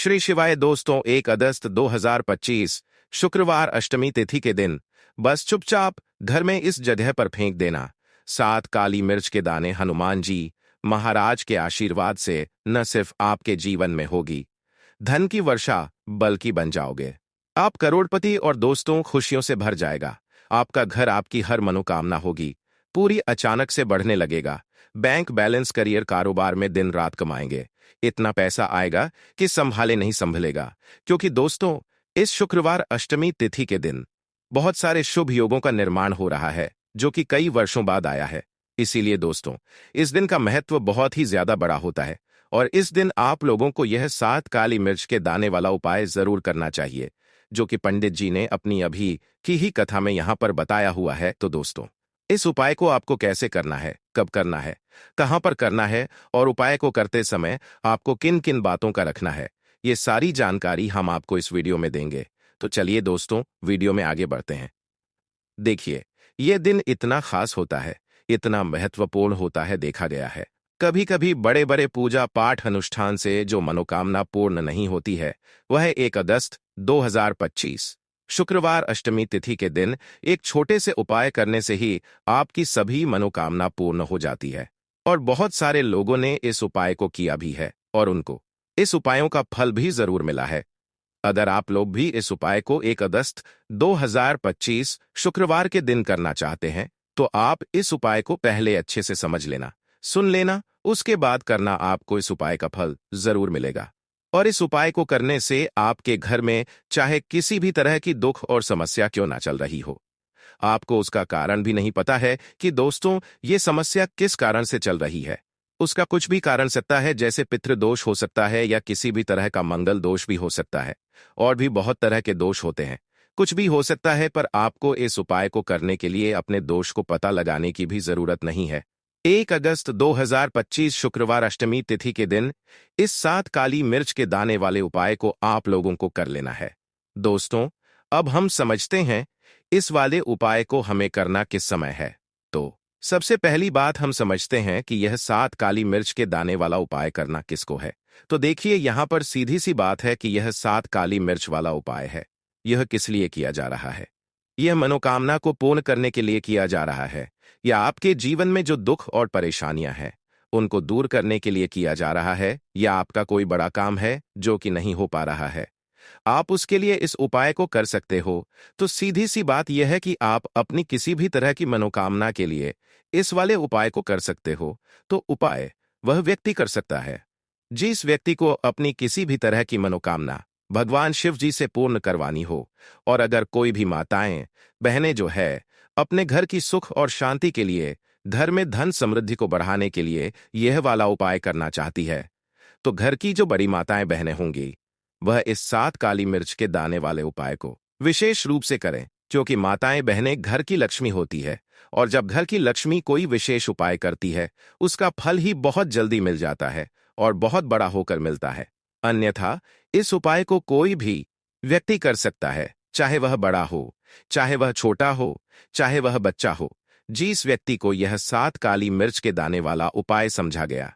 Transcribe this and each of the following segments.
श्री शिवाय दोस्तों, 1 अगस्त 2025 शुक्रवार अष्टमी तिथि के दिन बस चुपचाप घर में इस जगह पर फेंक देना 7 काली मिर्च के दाने। हनुमान जी महाराज के आशीर्वाद से न सिर्फ आपके जीवन में होगी धन की वर्षा, बल्कि बन जाओगे आप करोड़पति और दोस्तों खुशियों से भर जाएगा। आपका घर, आपकी हर मनोकामना होगी पूरी, अचानक से बढ़ने लगेगा। बैंक बैलेंस, करियर, कारोबार में दिन रात कमाएंगे। इतना पैसा आएगा कि संभाले नहीं संभलेगा। क्योंकि दोस्तों, इस शुक्रवार अष्टमी तिथि के दिन बहुत सारे शुभ योगों का निर्माण हो रहा है, जो कि कई वर्षों बाद आया है। इसीलिए दोस्तों, इस दिन का महत्व बहुत ही ज्यादा बड़ा होता है और इस दिन आप लोगों को यह 7 काली मिर्च के दाने वाला उपाय जरूर करना चाहिए, जो कि पंडित जी ने अपनी अभी की ही कथा में यहां पर बताया हुआ है। तो दोस्तों, इस उपाय को आपको कैसे करना है, कब करना है, कहां पर करना है और उपाय को करते समय आपको किन किन बातों का रखना है, ये सारी जानकारी हम आपको इस वीडियो में देंगे। तो चलिए दोस्तों, वीडियो में आगे बढ़ते हैं। देखिए, ये दिन इतना खास होता है, इतना महत्वपूर्ण होता है। देखा गया है कभी कभी बड़े बड़े पूजा पाठ अनुष्ठान से जो मनोकामना पूर्ण नहीं होती है, वह 1 अगस्त 2025 शुक्रवार अष्टमी तिथि के दिन एक छोटे से उपाय करने से ही आपकी सभी मनोकामना पूर्ण हो जाती है। और बहुत सारे लोगों ने इस उपाय को किया भी है और उनको इस उपायों का फल भी जरूर मिला है। अगर आप लोग भी इस उपाय को 1 अगस्त 2025 शुक्रवार के दिन करना चाहते हैं, तो आप इस उपाय को पहले अच्छे से समझ लेना, सुन लेना, उसके बाद करना। आपको इस उपाय का फल जरूर मिलेगा। और इस उपाय को करने से आपके घर में चाहे किसी भी तरह की दुख और समस्या क्यों ना चल रही हो, आपको उसका कारण भी नहीं पता है कि दोस्तों ये समस्या किस कारण से चल रही है। उसका कुछ भी कारण सकता है, जैसे पितृदोष हो सकता है या किसी भी तरह का मंगल दोष भी हो सकता है, और भी बहुत तरह के दोष होते हैं। कुछ भी हो सकता है, पर आपको इस उपाय को करने के लिए अपने दोष को पता लगाने की भी जरूरत नहीं है। 1 अगस्त 2025 शुक्रवार अष्टमी तिथि के दिन इस 7 काली मिर्च के दाने वाले उपाय को आप लोगों को कर लेना है। दोस्तों, अब हम समझते हैं इस वाले उपाय को हमें करना किस समय है। तो सबसे पहली बात हम समझते हैं कि यह 7 काली मिर्च के दाने वाला उपाय करना किसको है। तो देखिए, यहां पर सीधी सी बात है कि यह 7 काली मिर्च वाला उपाय है। यह किस लिए किया जा रहा है? यह मनोकामना को पूर्ण करने के लिए किया जा रहा है, या आपके जीवन में जो दुख और परेशानियां हैं उनको दूर करने के लिए किया जा रहा है, या आपका कोई बड़ा काम है जो कि नहीं हो पा रहा है, आप उसके लिए इस उपाय को कर सकते हो। तो सीधी सी बात यह है कि आप अपनी किसी भी तरह की मनोकामना के लिए इस वाले उपाय को कर सकते हो। तो उपाय वह व्यक्ति कर सकता है जिस व्यक्ति को अपनी किसी भी तरह की मनोकामना भगवान शिव जी से पूर्ण करवानी हो। और अगर कोई भी माताएं बहनें जो है अपने घर की सुख और शांति के लिए, घर में धन समृद्धि को बढ़ाने के लिए यह वाला उपाय करना चाहती है, तो घर की जो बड़ी माताएं बहनें होंगी वह इस 7 काली मिर्च के दाने वाले उपाय को विशेष रूप से करें। क्योंकि माताएं बहनें घर की लक्ष्मी होती है, और जब घर की लक्ष्मी कोई विशेष उपाय करती है, उसका फल ही बहुत जल्दी मिल जाता है और बहुत बड़ा होकर मिलता है। अन्यथा इस उपाय को कोई भी व्यक्ति कर सकता है, चाहे वह बड़ा हो, चाहे वह छोटा हो, चाहे वह बच्चा हो। जिस व्यक्ति को यह 7 काली मिर्च के दाने वाला उपाय समझा गया,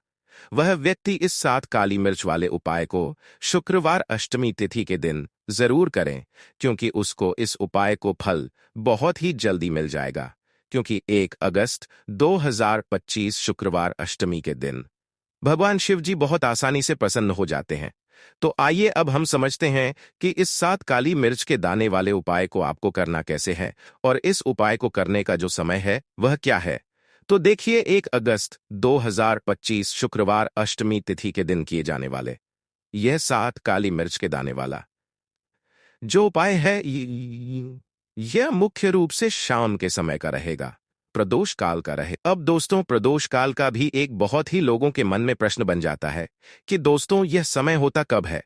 वह व्यक्ति इस 7 काली मिर्च वाले उपाय को शुक्रवार अष्टमी तिथि के दिन जरूर करें, क्योंकि उसको इस उपाय को फल बहुत ही जल्दी मिल जाएगा। क्योंकि 1 अगस्त 2025 शुक्रवार अष्टमी के दिन भगवान शिव जी बहुत आसानी से प्रसन्न हो जाते हैं। तो आइए अब हम समझते हैं कि इस 7 काली मिर्च के दाने वाले उपाय को आपको करना कैसे है, और इस उपाय को करने का जो समय है वह क्या है। तो देखिए, 1 अगस्त 2025 शुक्रवार अष्टमी तिथि के दिन किए जाने वाले यह 7 काली मिर्च के दाने वाला जो उपाय है, यह मुख्य रूप से शाम के समय का रहेगा, प्रदोष काल का रहे। अब दोस्तों, प्रदोष काल का भी एक बहुत ही लोगों के मन में प्रश्न बन जाता है कि दोस्तों यह समय होता कब है,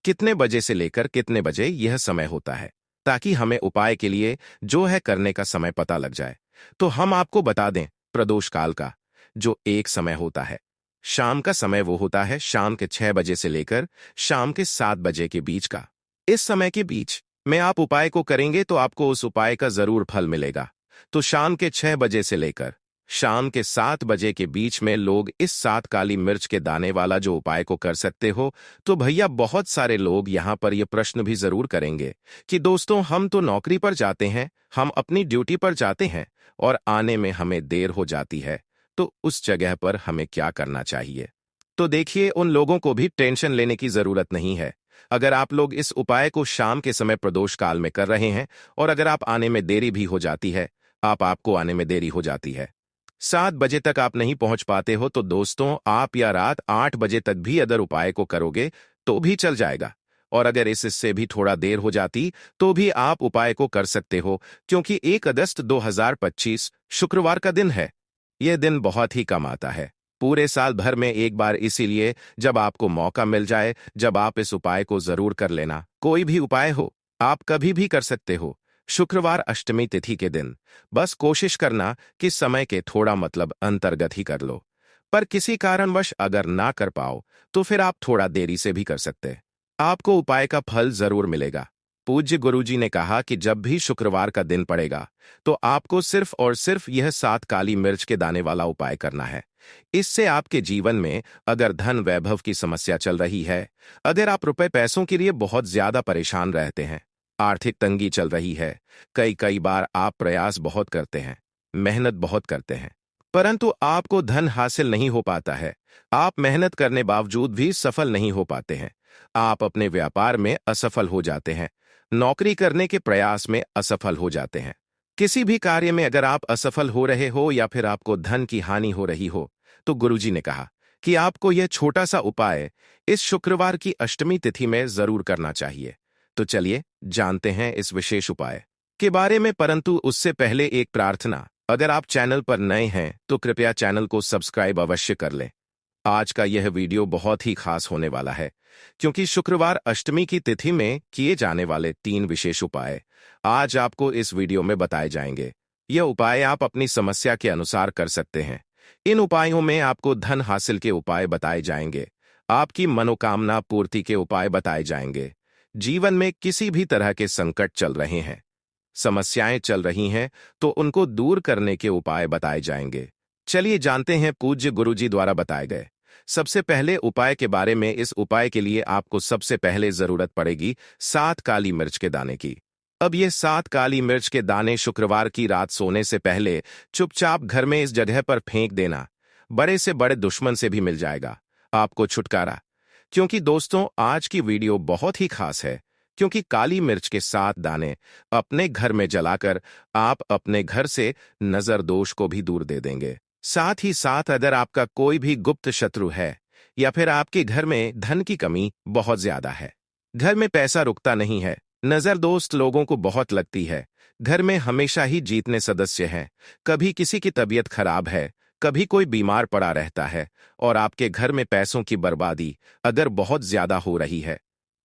कितने बजे से लेकर कितने बजे यह समय होता है, ताकि हमें उपाय के लिए जो है करने का समय पता लग जाए। तो हम आपको बता दें, प्रदोष काल का जो एक समय होता है, शाम का समय, वो होता है शाम के 6 बजे से लेकर शाम के 7 बजे के बीच का। इस समय के बीच में आप उपाय को करेंगे तो आपको उस उपाय का जरूर फल मिलेगा। तो शाम के 6 बजे से लेकर शाम के 7 बजे के बीच में लोग इस 7 काली मिर्च के दाने वाला जो उपाय को कर सकते हो, तो भैया बहुत सारे लोग यहाँ पर ये प्रश्न भी जरूर करेंगे कि दोस्तों हम तो नौकरी पर जाते हैं, हम अपनी ड्यूटी पर जाते हैं और आने में हमें देर हो जाती है, तो उस जगह पर हमें क्या करना चाहिए। तो देखिए, उन लोगों को भी टेंशन लेने की जरूरत नहीं है। अगर आप लोग इस उपाय को शाम के समय प्रदोष काल में कर रहे हैं और अगर आप आने में देरी भी हो जाती है, आपको आने में देरी हो जाती है, 7 बजे तक आप नहीं पहुंच पाते हो, तो दोस्तों आप या रात 8 बजे तक भी अगर उपाय को करोगे तो भी चल जाएगा। और अगर इससे भी थोड़ा देर हो जाती तो भी आप उपाय को कर सकते हो, क्योंकि 1 अगस्त 2025 शुक्रवार का दिन है। यह दिन बहुत ही कम आता है, पूरे साल भर में एक बार, इसीलिए जब आपको मौका मिल जाए, जब आप इस उपाय को जरूर कर लेना। कोई भी उपाय हो, आप कभी भी कर सकते हो, शुक्रवार अष्टमी तिथि के दिन। बस कोशिश करना कि समय के थोड़ा अंतर्गत ही कर लो। पर किसी कारणवश अगर ना कर पाओ तो फिर आप थोड़ा देरी से भी कर सकते। आपको उपाय का फल जरूर मिलेगा। पूज्य गुरुजी ने कहा कि जब भी शुक्रवार का दिन पड़ेगा तो आपको सिर्फ और सिर्फ यह 7 काली मिर्च के दाने वाला उपाय करना है। इससे आपके जीवन में अगर धन वैभव की समस्या चल रही है, अगर आप रुपए पैसों के लिए बहुत ज्यादा परेशान रहते हैं, आर्थिक तंगी चल रही है, कई कई बार आप प्रयास बहुत करते हैं, मेहनत बहुत करते हैं, परंतु आपको धन हासिल नहीं हो पाता है, आप मेहनत करने बावजूद भी सफल नहीं हो पाते हैं, आप अपने व्यापार में असफल हो जाते हैं, नौकरी करने के प्रयास में असफल हो जाते हैं, किसी भी कार्य में अगर आप असफल हो रहे हो या फिर आपको धन की हानि हो रही हो, तो गुरुजी ने कहा कि आपको यह छोटा सा उपाय इस शुक्रवार की अष्टमी तिथि में जरूर करना चाहिए। तो चलिए जानते हैं इस विशेष उपाय के बारे में, परंतु उससे पहले एक प्रार्थना, अगर आप चैनल पर नए हैं तो कृपया चैनल को सब्सक्राइब अवश्य कर लें। आज का यह वीडियो बहुत ही खास होने वाला है, क्योंकि शुक्रवार अष्टमी की तिथि में किए जाने वाले 3 विशेष उपाय आज आपको इस वीडियो में बताए जाएंगे। यह उपाय आप अपनी समस्या के अनुसार कर सकते हैं। इन उपायों में आपको धन हासिल के उपाय बताए जाएंगे, आपकी मनोकामना पूर्ति के उपाय बताए जाएंगे, जीवन में किसी भी तरह के संकट चल रहे हैं, समस्याएं चल रही हैं, तो उनको दूर करने के उपाय बताए जाएंगे। चलिए जानते हैं पूज्य गुरुजी द्वारा बताए गए सबसे पहले उपाय के बारे में। इस उपाय के लिए आपको सबसे पहले जरूरत पड़ेगी 7 काली मिर्च के दाने की। अब ये 7 काली मिर्च के दाने शुक्रवार की रात सोने से पहले चुपचाप घर में इस जगह पर फेंक देना। बड़े से बड़े दुश्मन से भी मिल जाएगा आपको छुटकारा। क्योंकि दोस्तों आज की वीडियो बहुत ही खास है, क्योंकि काली मिर्च के 7 दाने अपने घर में जलाकर आप अपने घर से नजर दोष को भी दूर दे देंगे। साथ ही साथ अगर आपका कोई भी गुप्त शत्रु है या फिर आपके घर में धन की कमी बहुत ज्यादा है, घर में पैसा रुकता नहीं है, नजर दोस्त लोगों को बहुत लगती है, घर में हमेशा ही जीतने सदस्य हैं, कभी किसी की तबीयत खराब है, कभी कोई बीमार पड़ा रहता है और आपके घर में पैसों की बर्बादी अगर बहुत ज्यादा हो रही है,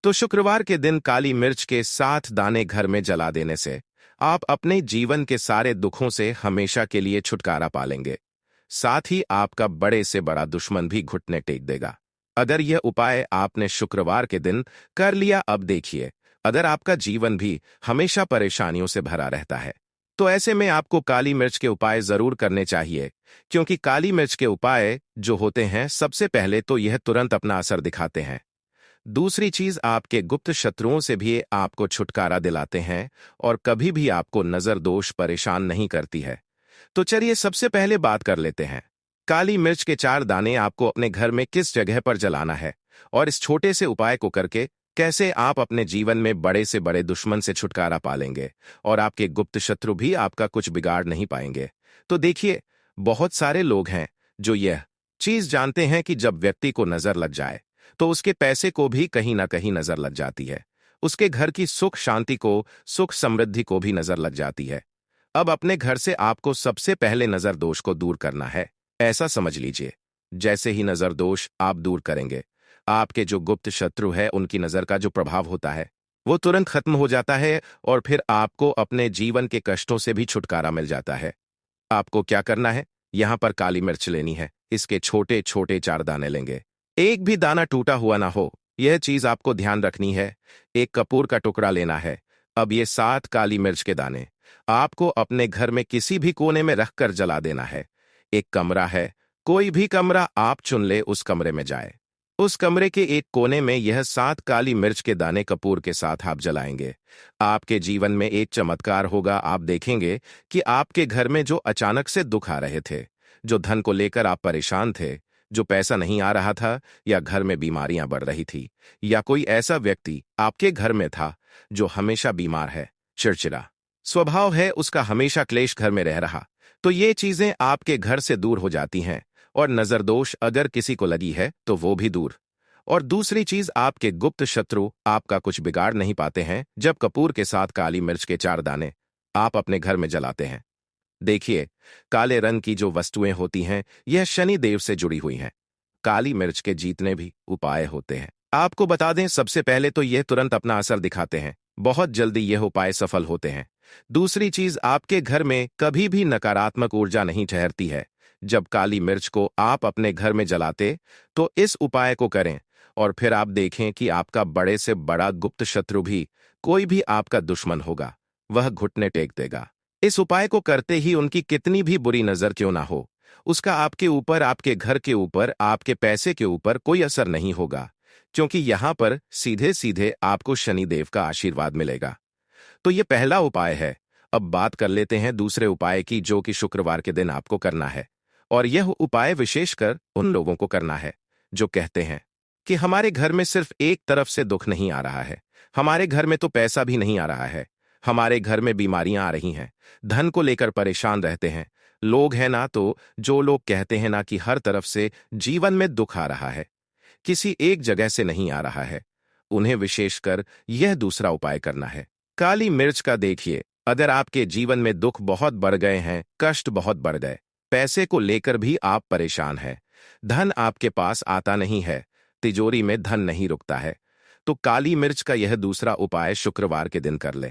तो शुक्रवार के दिन काली मिर्च के 7 दाने घर में जला देने से आप अपने जीवन के सारे दुखों से हमेशा के लिए छुटकारा पालेंगे। साथ ही आपका बड़े से बड़ा दुश्मन भी घुटने टेक देगा अगर यह उपाय आपने शुक्रवार के दिन कर लिया। अब देखिए, अगर आपका जीवन भी हमेशा परेशानियों से भरा रहता है, तो ऐसे में आपको काली मिर्च के उपाय जरूर करने चाहिए, क्योंकि काली मिर्च के उपाय जो होते हैं, सबसे पहले तो यह तुरंत अपना असर दिखाते हैं, दूसरी चीज आपके गुप्त शत्रुओं से भी आपको छुटकारा दिलाते हैं और कभी भी आपको नजर दोष परेशान नहीं करती है। तो चलिए सबसे पहले बात कर लेते हैं, काली मिर्च के 4 दाने आपको अपने घर में किस जगह पर जलाना है और इस छोटे से उपाय को करके कैसे आप अपने जीवन में बड़े से बड़े दुश्मन से छुटकारा पालेंगे और आपके गुप्त शत्रु भी आपका कुछ बिगाड़ नहीं पाएंगे। तो देखिए, बहुत सारे लोग हैं जो यह चीज जानते हैं कि जब व्यक्ति को नजर लग जाए तो उसके पैसे को भी कहीं ना कहीं नजर लग जाती है, उसके घर की सुख शांति को, सुख समृद्धि को भी नजर लग जाती है। अब अपने घर से आपको सबसे पहले नजर दोष को दूर करना है। ऐसा समझ लीजिए, जैसे ही नजर दोष आप दूर करेंगे, आपके जो गुप्त शत्रु है उनकी नजर का जो प्रभाव होता है वो तुरंत खत्म हो जाता है और फिर आपको अपने जीवन के कष्टों से भी छुटकारा मिल जाता है। आपको क्या करना है, यहां पर काली मिर्च लेनी है, इसके छोटे छोटे 4 दाने लेंगे, एक भी दाना टूटा हुआ ना हो, यह चीज आपको ध्यान रखनी है। एक कपूर का टुकड़ा लेना है। अब ये 7 काली मिर्च के दाने आपको अपने घर में किसी भी कोने में रखकर जला देना है। एक कमरा है, कोई भी कमरा आप चुन ले, उस कमरे में जाए। उस कमरे के एक कोने में यह 7 काली मिर्च के दाने कपूर के साथ आप जलाएंगे। आपके जीवन में एक चमत्कार होगा। आप देखेंगे कि आपके घर में जो अचानक से दुख आ रहे थे, जो धन को लेकर आप परेशान थे, जो पैसा नहीं आ रहा था, या घर में बीमारियां बढ़ रही थी, या कोई ऐसा व्यक्ति आपके घर में था जो हमेशा बीमार है, चिड़चिड़ा स्वभाव है उसका, हमेशा क्लेश घर में रह रहा, तो ये चीजें आपके घर से दूर हो जाती हैं। और नजरदोष अगर किसी को लगी है तो वो भी दूर। और दूसरी चीज, आपके गुप्त शत्रु आपका कुछ बिगाड़ नहीं पाते हैं जब कपूर के साथ काली मिर्च के 4 दाने आप अपने घर में जलाते हैं। देखिए, काले रंग की जो वस्तुएं होती हैं, यह शनि देव से जुड़ी हुई हैं। काली मिर्च के जीतने भी उपाय होते हैं। आपको बता दें, सबसे पहले तो यह तुरंत अपना असर दिखाते हैं, बहुत जल्दी यह उपाय सफल होते हैं। दूसरी चीज, आपके घर में कभी भी नकारात्मक ऊर्जा नहीं ठहरती है। जब काली मिर्च को आप अपने घर में जलाते तो इस उपाय को करें, और फिर आप देखें कि आपका बड़े से बड़ा गुप्त शत्रु भी, कोई भी आपका दुश्मन होगा, वह घुटने टेक देगा। इस उपाय को करते ही उनकी कितनी भी बुरी नजर क्यों ना हो, उसका आपके ऊपर, आपके घर के ऊपर, आपके पैसे के ऊपर कोई असर नहीं होगा, क्योंकि यहां पर सीधे सीधे आपको शनिदेव का आशीर्वाद मिलेगा। तो ये पहला उपाय है। अब बात कर लेते हैं दूसरे उपाय की, जो कि शुक्रवार के दिन आपको करना है। और यह उपाय विशेषकर उन लोगों को करना है जो कहते हैं कि हमारे घर में सिर्फ एक तरफ से दुख नहीं आ रहा है, हमारे घर में तो पैसा भी नहीं आ रहा है, हमारे घर में बीमारियां आ रही हैं, धन को लेकर परेशान रहते हैं लोग, हैं ना, तो जो लोग कहते हैं ना कि हर तरफ से जीवन में दुख आ रहा है, किसी एक जगह से नहीं आ रहा है, उन्हें विशेषकर यह दूसरा उपाय करना है। काली मिर्च का देखिए, अगर आपके जीवन में दुख बहुत बढ़ गए हैं, कष्ट बहुत बढ़ गए, पैसे को लेकर भी आप परेशान हैं, धन आपके पास आता नहीं है, तिजोरी में धन नहीं रुकता है, तो काली मिर्च का यह दूसरा उपाय शुक्रवार के दिन कर ले।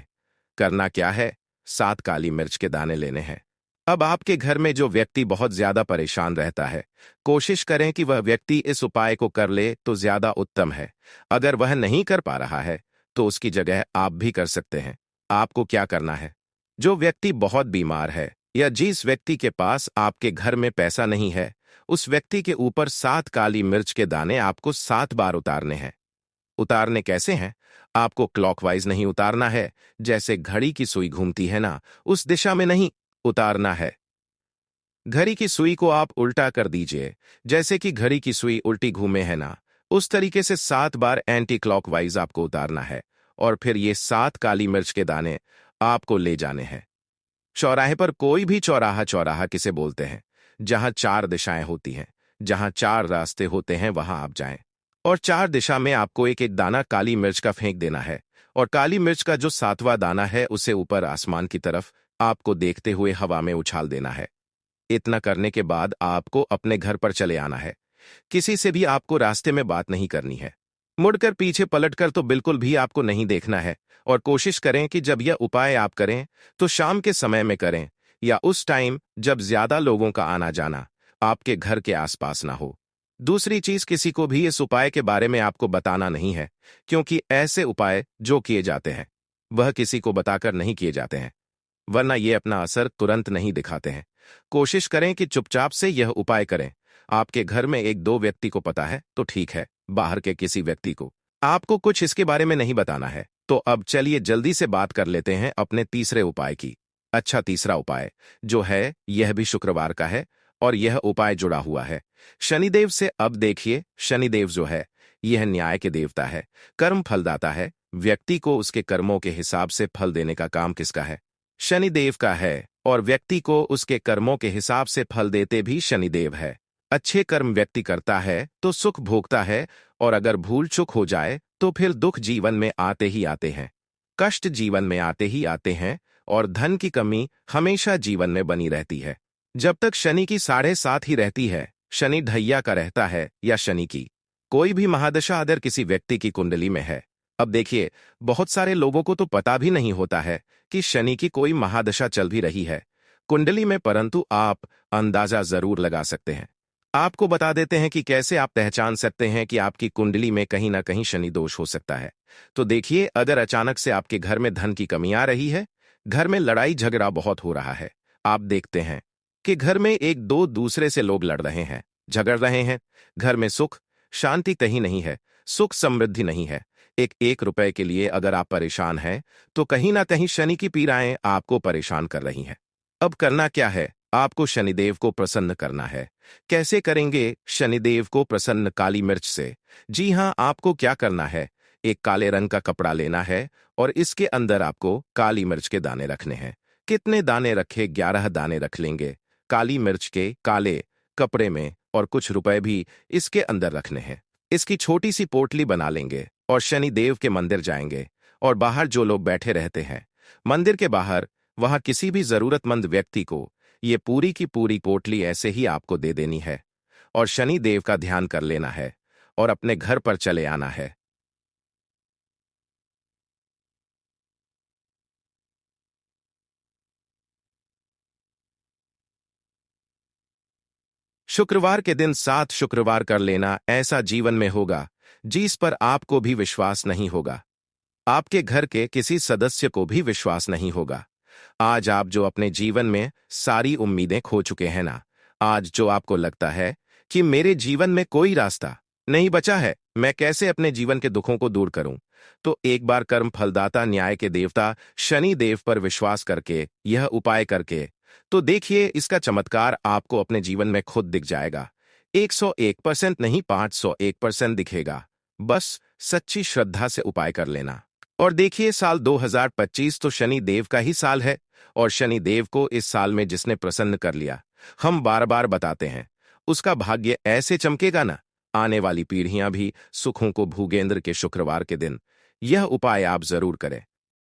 करना क्या है? 7 काली मिर्च के दाने लेने हैं। अब आपके घर में जो व्यक्ति बहुत ज्यादा परेशान रहता है, कोशिश करें कि वह व्यक्ति इस उपाय को कर ले तो ज्यादा उत्तम है। अगर वह नहीं कर पा रहा है तो उसकी जगह आप भी कर सकते हैं। आपको क्या करना है? जो व्यक्ति बहुत बीमार है, या जिस व्यक्ति के पास आपके घर में पैसा नहीं है, उस व्यक्ति के ऊपर 7 काली मिर्च के दाने आपको 7 बार उतारने हैं। उतारने कैसे हैं? आपको क्लॉकवाइज नहीं उतारना है, जैसे घड़ी की सुई घूमती है ना, उस दिशा में नहीं उतारना है। घड़ी की सुई को आप उल्टा कर दीजिए, जैसे कि घड़ी की सुई उल्टी घूमे है ना, उस तरीके से 7 बार एंटी क्लॉकवाइज आपको उतारना है। और फिर ये 7 काली मिर्च के दाने आपको ले जाने हैं चौराहे पर। कोई भी चौराहा, चौराहा किसे बोलते हैं? जहां 4 दिशाएं होती हैं, जहां 4 रास्ते होते हैं, वहां आप जाएं। और 4 दिशा में आपको एक एक दाना काली मिर्च का फेंक देना है। और काली मिर्च का जो 7वां दाना है, उसे ऊपर आसमान की तरफ आपको देखते हुए हवा में उछाल देना है। इतना करने के बाद आपको अपने घर पर चले आना है। किसी से भी आपको रास्ते में बात नहीं करनी है। मुड़कर, पीछे पलटकर तो बिल्कुल भी आपको नहीं देखना है। और कोशिश करें कि जब यह उपाय आप करें तो शाम के समय में करें, या उस टाइम जब ज्यादा लोगों का आना जाना आपके घर के आसपास ना हो। दूसरी चीज, किसी को भी इस उपाय के बारे में आपको बताना नहीं है, क्योंकि ऐसे उपाय जो किए जाते हैं वह किसी को बताकर नहीं किए जाते हैं, वरना ये अपना असर तुरंत नहीं दिखाते हैं। कोशिश करें कि चुपचाप से यह उपाय करें। आपके घर में 1-2 व्यक्ति को पता है तो ठीक है, बाहर के किसी व्यक्ति को आपको कुछ इसके बारे में नहीं बताना है। तो अब चलिए जल्दी से बात कर लेते हैं अपने तीसरे उपाय की। अच्छा, तीसरा उपाय जो है यह भी शुक्रवार का है, और यह उपाय जुड़ा हुआ है शनिदेव से। अब देखिए, शनिदेव जो है यह न्याय के देवता है, कर्म फलदाता है। व्यक्ति को उसके कर्मों के हिसाब से फल देने का काम किसका है? शनिदेव का है। और व्यक्ति को उसके कर्मों के हिसाब से फल देते भी शनिदेव है। अच्छे कर्म व्यक्ति करता है तो सुख भोगता है, और अगर भूल चूक हो जाए तो फिर दुख जीवन में आते ही आते हैं, कष्ट जीवन में आते ही आते हैं, और धन की कमी हमेशा जीवन में बनी रहती है। जब तक शनि की 7.5 ही रहती है, शनि ढैया का रहता है, या शनि की कोई भी महादशा अगर किसी व्यक्ति की कुंडली में है। अब देखिए, बहुत सारे लोगों को तो पता भी नहीं होता है कि शनि की कोई महादशा चल भी रही है कुंडली में, परंतु आप अंदाजा जरूर लगा सकते हैं। आपको बता देते हैं कि कैसे आप पहचान सकते हैं कि आपकी कुंडली में कहीं ना कहीं शनि दोष हो सकता है। तो देखिए, अगर अचानक से आपके घर में धन की कमी आ रही है, घर में लड़ाई झगड़ा बहुत हो रहा है, आप देखते हैं कि घर में एक दो दूसरे से लोग लड़ रहे हैं, झगड़ रहे हैं। घर में सुख शांति कहीं नहीं है, सुख समृद्धि नहीं है। एक एक रुपए के लिए अगर आप परेशान हैं, तो कहीं ना कहीं शनि की पीड़ाएं आपको परेशान कर रही हैं। अब करना क्या है? आपको शनिदेव को प्रसन्न करना है। कैसे करेंगे शनिदेव को प्रसन्न? काली मिर्च से। जी हां, आपको क्या करना है? एक काले रंग का कपड़ा लेना है और इसके अंदर आपको काली मिर्च के दाने रखने हैं। कितने दाने रखे? 11 दाने रख लेंगे काली मिर्च के काले कपड़े में, और कुछ रुपए भी इसके अंदर रखने हैं। इसकी छोटी सी पोटली बना लेंगे और शनिदेव के मंदिर जाएंगे। और बाहर जो लोग बैठे रहते हैं मंदिर के बाहर, वहां किसी भी जरूरतमंद व्यक्ति को ये पूरी की पूरी पोटली ऐसे ही आपको दे देनी है और शनि देव का ध्यान कर लेना है और अपने घर पर चले आना है। शुक्रवार के दिन 7 शुक्रवार कर लेना, ऐसा जीवन में होगा जिस पर आपको भी विश्वास नहीं होगा, आपके घर के किसी सदस्य को भी विश्वास नहीं होगा। आज आप जो अपने जीवन में सारी उम्मीदें खो चुके हैं ना, आज जो आपको लगता है कि मेरे जीवन में कोई रास्ता नहीं बचा है, मैं कैसे अपने जीवन के दुखों को दूर करूं, तो एक बार कर्म फलदाता न्याय के देवता शनि देव पर विश्वास करके, यह उपाय करके, तो देखिए इसका चमत्कार आपको अपने जीवन में खुद दिख जाएगा। 101% नहीं, 501% दिखेगा। बस सच्ची श्रद्धा से उपाय कर लेना। और देखिए, साल 2025 तो शनि देव का ही साल है, और शनि देव को इस साल में जिसने प्रसन्न कर लिया, हम बार बार बताते हैं, उसका भाग्य ऐसे चमकेगा ना, आने वाली पीढ़ियां भी सुखों को भूगेंद्र के शुक्रवार के दिन यह उपाय आप जरूर करें।